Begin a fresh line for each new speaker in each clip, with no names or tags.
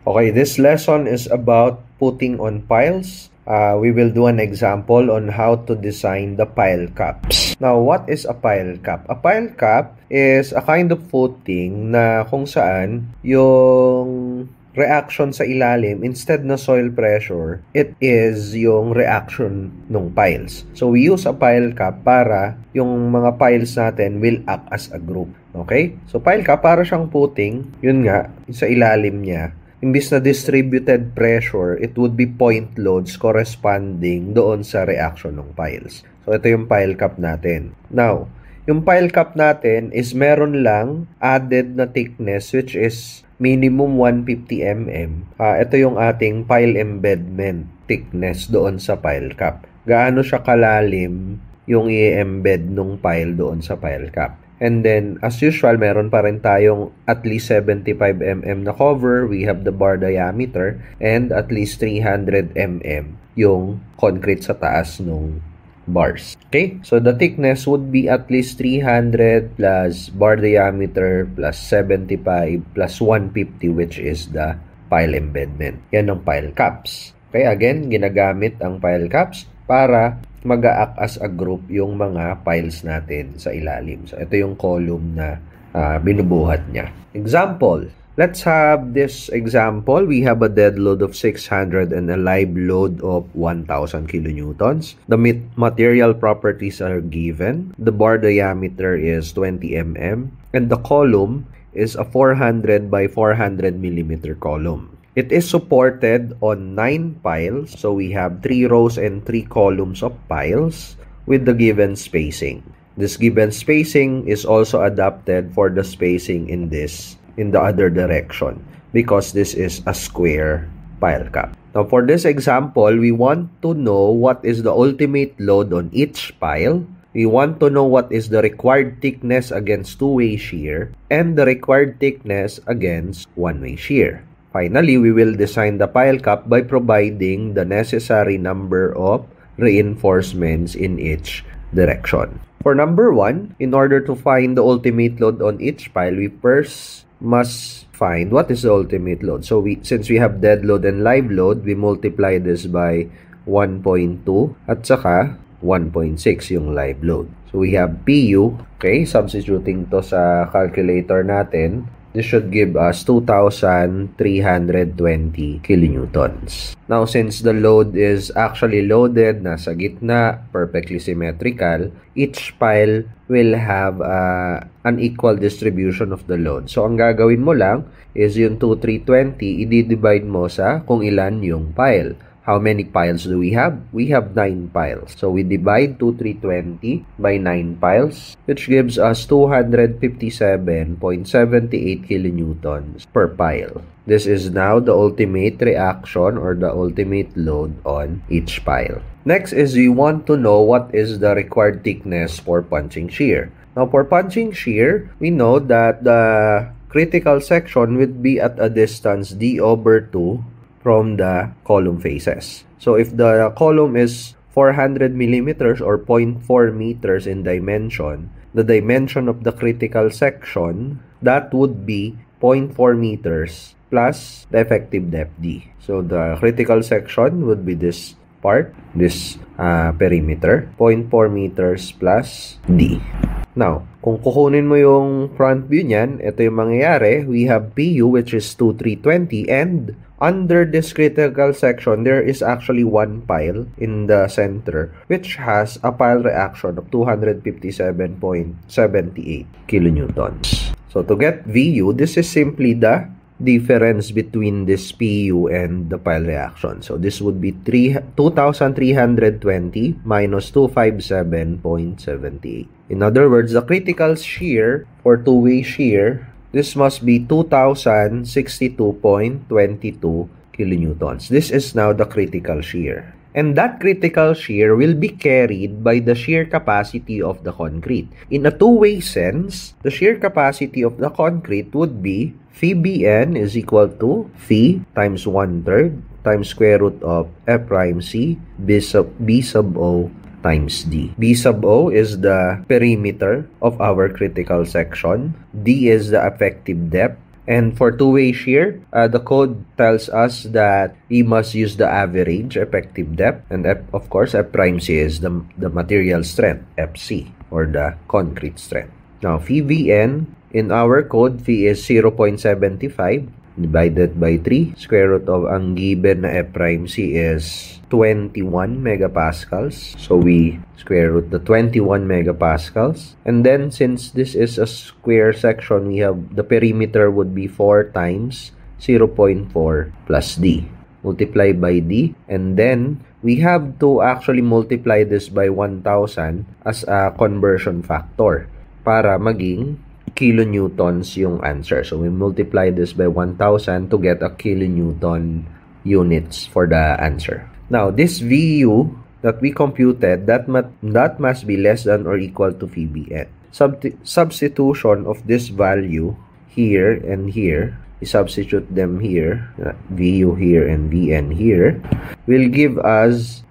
Okay, this lesson is about putting on piles. We will do an example on how to design the pile caps. Now, what is a pile cap? A pile cap is a kind of footing na kung saan yung reaction sa ilalim, instead na soil pressure, it is yung reaction ng piles. So, we use a pile cap para yung mga piles natin will act as a group. Okay? So, pile cap, para siyang footing, yun nga, sa ilalim niya. Imbis na distributed pressure, it would be point loads corresponding doon sa reaction ng piles. So, ito yung pile cap natin. Now, yung pile cap natin is meron lang added na thickness which is minimum 150 mm. Ito yung ating pile embedment thickness doon sa pile cap. Gaano siya kalalim yung i-embed nung pile doon sa pile cap. And then, as usual, meron pa rin tayong at least 75 mm na cover. We have the bar diameter and at least 300 mm yung concrete sa taas nung bars. Okay? So, the thickness would be at least 300 plus bar diameter plus 75 plus 150 which is the pile embedment. Yan ang pile caps. Okay? Again, ginagamit ang pile caps para mag-a-act as a group yung mga piles natin sa ilalim. So, ito yung column na binubuhat niya. Example. Let's have this example. We have a dead load of 600 and a live load of 1,000 kilonewtons. The material properties are given. The bar diameter is 20 mm. And the column is a 400 by 400 millimeter column. It is supported on 9 piles. So we have 3 rows and 3 columns of piles with the given spacing. This given spacing is also adapted for the spacing in the other direction because this is a square pile cap. Now for this example, we want to know what is the ultimate load on each pile. We want to know what is the required thickness against two-way shear and the required thickness against one-way shear. Finally, we will design the pile cap by providing the necessary number of reinforcements in each direction. For number 1, in order to find the ultimate load on each pile, we first must find what is the ultimate load. So, since we have dead load and live load, we multiply this by 1.2 at saka 1.6 yung live load. So, we have PU. Okay, substituting to sa calculator natin. This should give us 2,320 kilonewtons. Now, since the load is actually loaded, nasa gitna, perfectly symmetrical, each pile will have an equal distribution of the load. So, ang gagawin mo lang is yung 2,320, i-divide mo sa kung ilan yung pile. How many piles do we have? We have 9 piles. So, we divide 2,320 by 9 piles, which gives us 257.78 kilonewtons per pile. This is now the ultimate reaction or the ultimate load on each pile. Next is we want to know what is the required thickness for punching shear. Now, for punching shear, we know that the critical section would be at a distance d/2 from the column faces. So if the column is 400 millimeters or 0.4 meters in dimension, the dimension of the critical section, that would be 0.4 meters plus the effective depth D. So the critical section would be this part, this perimeter, 0.4 meters plus D. Now, kung kukunin mo yung front view niyan, ito yung mangyayari. We have PU which is 2,320 and under this critical section, there is actually one pile in the center which has a pile reaction of 257.78 kilonewtons. So to get VU, this is simply the difference between this PU and the pile reaction. So this would be 2,320 minus 257.78. In other words, the critical shear for two-way shear, this must be 2,062.22 kilonewtons. This is now the critical shear. And that critical shear will be carried by the shear capacity of the concrete. In a two-way sense, the shear capacity of the concrete would be phi Bn is equal to phi times 1/3 times square root of F prime C B sub O times D. B sub O is the perimeter of our critical section. D is the effective depth. And for two-way shear, the code tells us that we must use the average effective depth, and of course, F prime C is the material strength, FC, or the concrete strength. Now, phi Vn, in our code, phi is 0.75 divided by 3. Square root of ang given na F prime C is 21 megapascals. So we square root the 21 megapascals. And then since this is a square section, we have the perimeter would be 4 times 0.4 plus D. Multiply by D. And then we have to actually multiply this by 1,000 as a conversion factor para maging kilonewtons yung answer. So we multiply this by 1,000 to get a kilonewton units for the answer. Now, this VU that we computed, that must be less than or equal to phi Bn. Substitution of this value here and here, we substitute them here, VU here and Vn here, will give us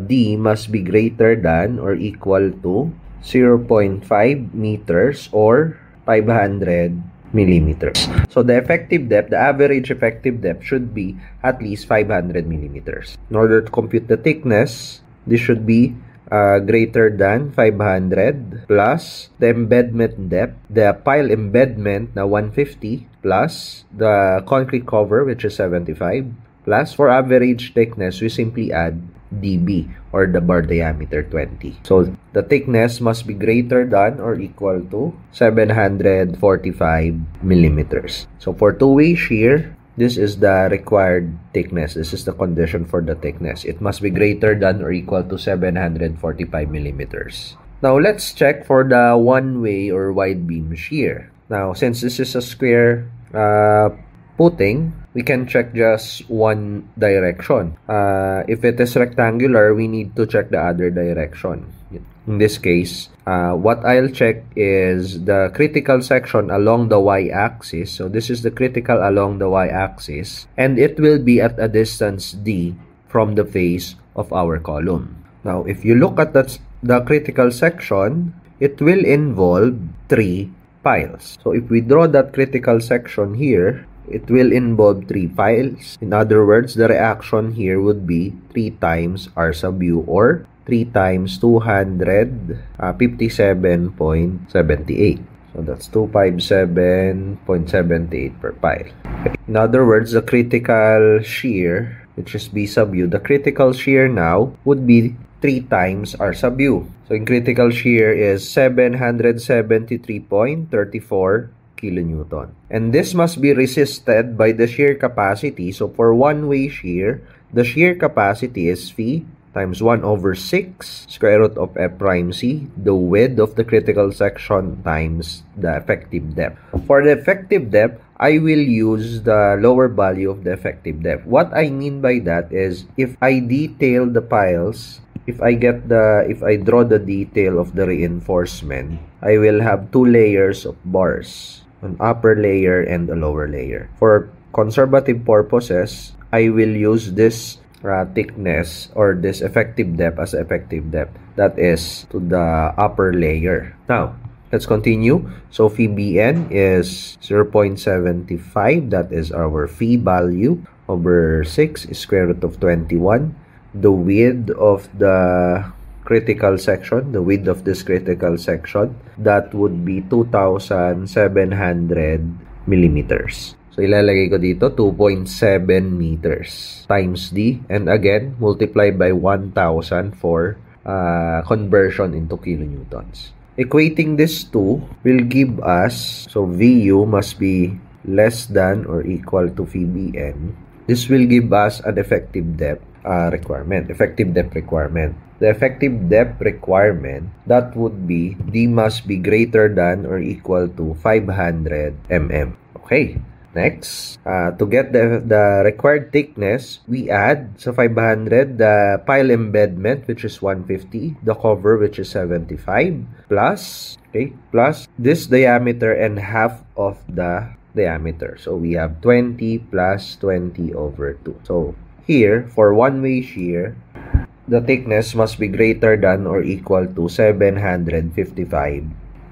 D must be greater than or equal to 0.5 meters or 500 millimeters. So the effective depth, the average effective depth should be at least 500 millimeters. In order to compute the thickness, this should be greater than 500 plus the embedment depth, the pile embedment na 150 plus the concrete cover which is 75 plus for average thickness, we simply add dB or the bar diameter 20. So the thickness must be greater than or equal to 745 millimeters. So for two-way shear, this is the required thickness. This is the condition for the thickness. It must be greater than or equal to 745 millimeters. Now let's check for the one-way or wide beam shear. Now since this is a square footing, we can check just one direction. If it is rectangular, we need to check the other direction. In this case, what I'll check is the critical section along the y-axis. So this is the critical along the y-axis, and it will be at a distance d from the face of our column. Now, if you look at the critical section, it will involve 3 piles. So if we draw that critical section here, it will involve 3 piles. In other words, the reaction here would be 3 times R sub U or 3 times 257.78. So that's 257.78 per pile. Okay. In other words, the critical shear, which is B sub U, the critical shear now would be 3 times R sub U. So in critical shear is 773.34 kilonewton. And this must be resisted by the shear capacity. So for one-way shear, the shear capacity is phi times 1 over 6 square root of F prime C, the width of the critical section times the effective depth. For the effective depth, I will use the lower value of the effective depth. What I mean by that is if I detail the piles, if I draw the detail of the reinforcement, I will have 2 layers of bars, an upper layer and a lower layer. For conservative purposes, I will use this thickness or this effective depth as effective depth, that is to the upper layer. Now, let's continue. So phi Bn is 0.75, that is our phi value, over 6 is square root of 21. The width of the critical section, the width of this critical section, that would be 2,700 millimeters. So, ilalagay ko dito 2.7 meters times D. And again, multiply by 1,000 for conversion into kilonewtons. Equating this two will give us, so VU must be less than or equal to phi Bn. This will give us an effective depth requirement. Effective depth requirement. The effective depth requirement, that would be D must be greater than or equal to 500 mm. Okay. Next, to get the required thickness, we add sa 500 the pile embedment, which is 150, the cover, which is 75, plus this diameter and half of the diameter. So we have 20 plus 20 over 2. So here, for one-way shear, the thickness must be greater than or equal to 755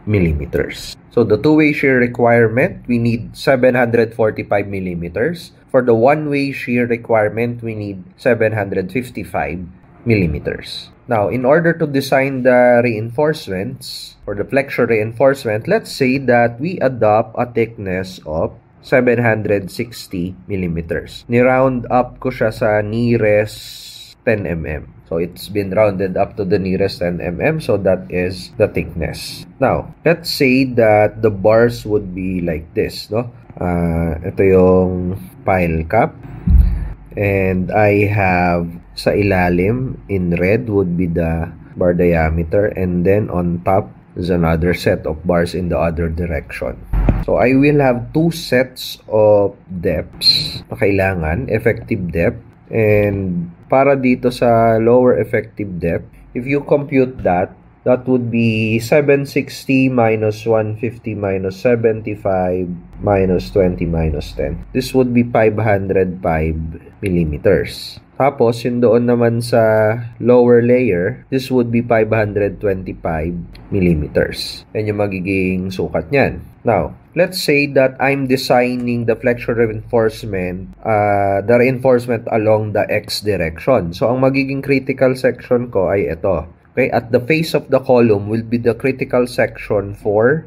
millimeters. So the two-way shear requirement, we need 745 millimeters. For the one-way shear requirement, we need 755 millimeters. Now, in order to design the reinforcements or the flexure reinforcement, let's say that we adopt a thickness of 760 millimeters. Ni-round up ko siya sa nearest 10 mm. So, it's been rounded up to the nearest 10 mm. So, that is the thickness. Now, let's say that the bars would be like this, no? Ito yung pile cap. And I have sa ilalim in red would be the bar diameter. And then on top is another set of bars in the other direction. So, I will have two sets of depths na kailangan, effective depth. And para dito sa lower effective depth, if you compute that, that would be 760 minus 150 minus 75 minus 20 minus 10. This would be 505 millimeters. Tapos, yung doon naman sa lower layer, this would be 525 millimeters. Yan yung magiging sukat niyan. Now, let's say that I'm designing the flexure reinforcement, the reinforcement along the X direction. So, ang magiging critical section ko ay ito. Okay, at the face of the column will be the critical section for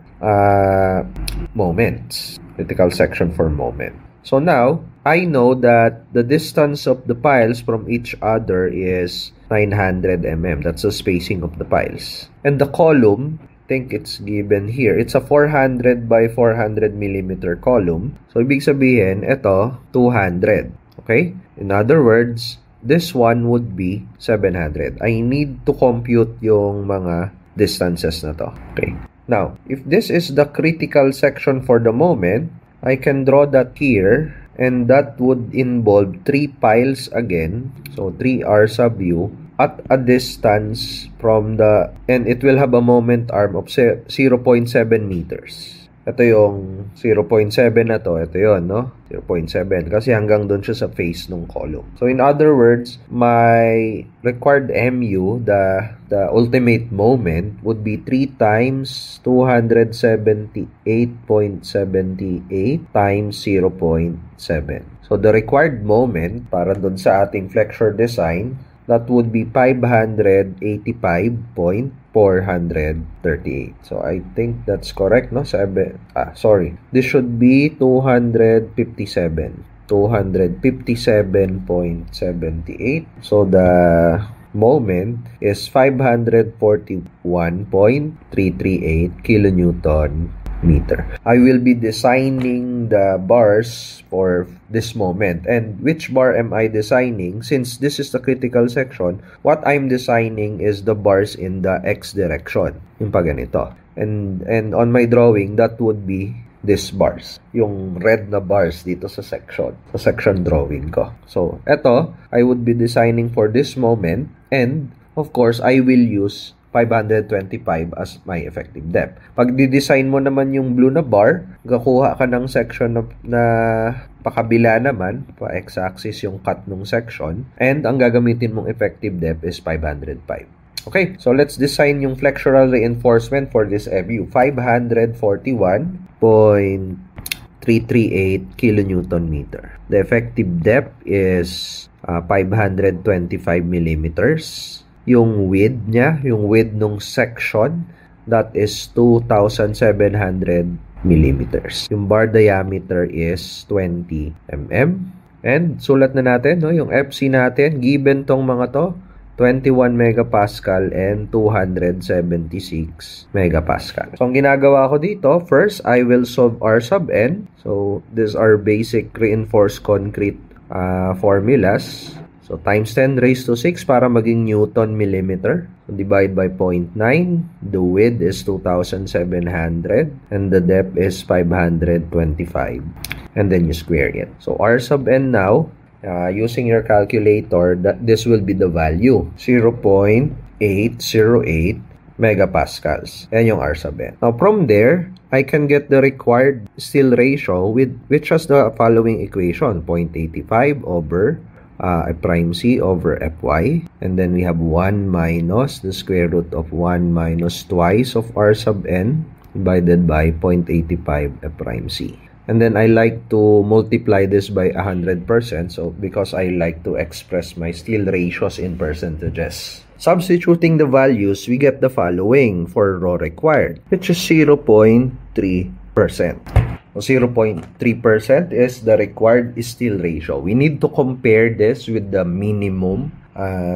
moments. Critical section for moment. So now, I know that the distance of the piles from each other is 900 mm. That's the spacing of the piles. And the column, I think it's given here. It's a 400 by 400 millimeter column. So, ibig sabihin, ito, 200. Okay? In other words, this one would be 700. I need to compute yung mga distances na to. Okay. Now, if this is the critical section for the moment, I can draw that here, and that would involve 3 piles again. So, 3R sub U at a distance from the, and it will have a moment arm of 0.7 meters. Ito yung 0.7 na to. Ito yun, no? 0.7. Kasi hanggang doon siya sa face ng column. So, in other words, my required MU, the ultimate moment, would be 3 times 278.78 times 0.7. So, the required moment para doon sa ating flexure design, that would be 585.438. So, I think that's correct, no? Sorry. This should be 257. 257.78. So, the moment is 541.338 kilonewton meter. I will be designing the bars for this moment. And which bar am I designing? Since this is the critical section, what I'm designing is the bars in the X direction. Yung pa ganito. And on my drawing, that would be these bars. Yung red na bars dito sa section. Sa section drawing ko. So, eto, I would be designing for this moment. And, of course, I will use 525 as my effective depth. Pag di-design mo naman yung blue na bar, gakuha ka ng section na pakabila naman, pa x-axis yung cut ng section, and ang gagamitin mong effective depth is 505. Okay, so let's design yung flexural reinforcement for this MU. 541.338 kilonewton meter. The effective depth is 525 millimeters. Yung width niya, yung width nung section, that is 2,700 millimeters. Yung bar diameter is 20 mm. And sulat na natin, no, yung FC natin, given tong mga to, 21 megapascal and 276 megapascal. So, ang ginagawa ko dito, first, I will solve R sub N. So, these are basic reinforced concrete formulas. So, times 10 raised to 6 para maging Newton millimeter. So, divide by 0.9. The width is 2,700. And the depth is 525. And then you square it. So, R sub N now, using your calculator, this will be the value. 0.808 megapascals. Yan yung R sub N. Now, from there, I can get the required steel ratio which has the following equation. 0.85 over prime C over Fy, and then we have 1 minus the square root of 1 minus twice of R sub N divided by 0.85 F prime C. And then I like to multiply this by 100%, so because I like to express my steal ratios in percentages. Substituting the values, we get the following for raw required, which is 0.3%. So 0.3% is the required steal ratio. We need to compare this with the minimum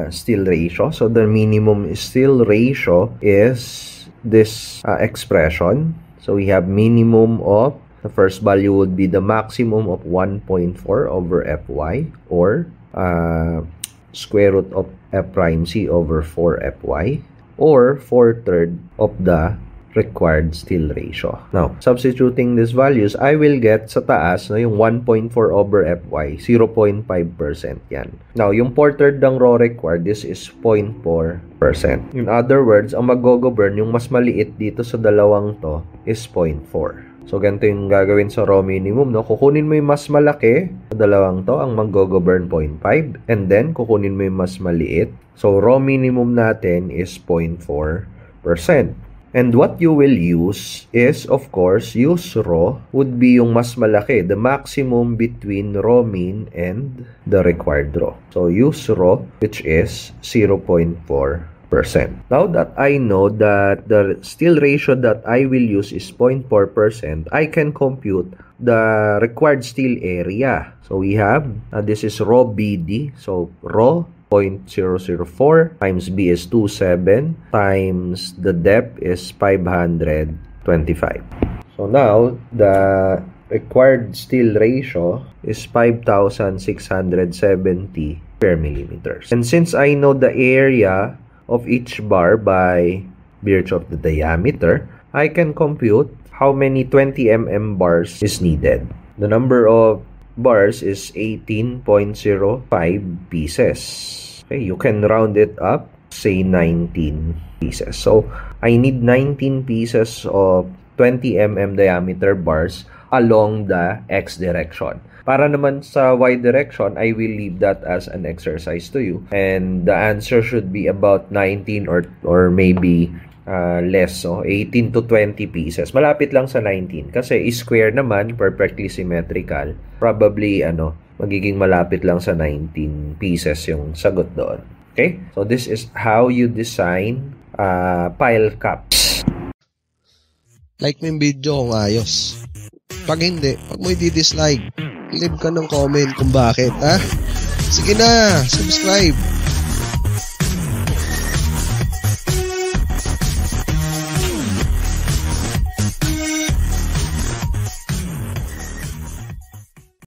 steal ratio. So the minimum steal ratio is this expression. So we have minimum of, the first value would be the maximum of 1.4 over Fy, or square root of F prime C over 4 Fy, or 4/3 of the required steal ratio. Now, substituting these values, I will get sa taas na yung 1.4 over Fy, 0.5% yan. Now, yung 4/3 ng raw required, this is 0.4%. In other words, ang mag-govern, yung mas maliit dito sa dalawang to is 0.4. So, ganito yung gagawin sa raw minimum, no? Kukunin mo yung mas malaki sa dalawang to, ang mag-govern 0.5, and then kukunin mo yung mas maliit. So, raw minimum natin is 0.4%. And what you will use is, of course, use raw would be yung mas malaki, the maximum between raw mean and the required raw. So, use raw, which is 0.4%. Now that I know that the steal ratio that I will use is 0.4%, I can compute the required steal area. So we have, this is raw BD. So raw 0.004 times B is 27 times the depth is 525. So now the required steal ratio is 5,670 per millimeters. And since I know the area of each bar by virtue of the diameter, I can compute how many 20 mm bars is needed. The number of bars is 18.05 pieces. Okay, you can round it up, say 19 pieces. So, I need 19 pieces of 20 mm diameter bars along the X direction. Para naman sa Y direction, I will leave that as an exercise to you. And the answer should be about 19 or maybe less. So, 18 to 20 pieces. Malapit lang sa 19. Kasi square naman, perfectly symmetrical. Probably, magiging malapit lang sa 19 pieces yung sagot doon. Okay? So, this is how you design pile caps.
Like mo yung video kung ayos. Pag hindi, pag mo i-dislike, leave ka ng comment kung bakit, ha? Sige na, subscribe.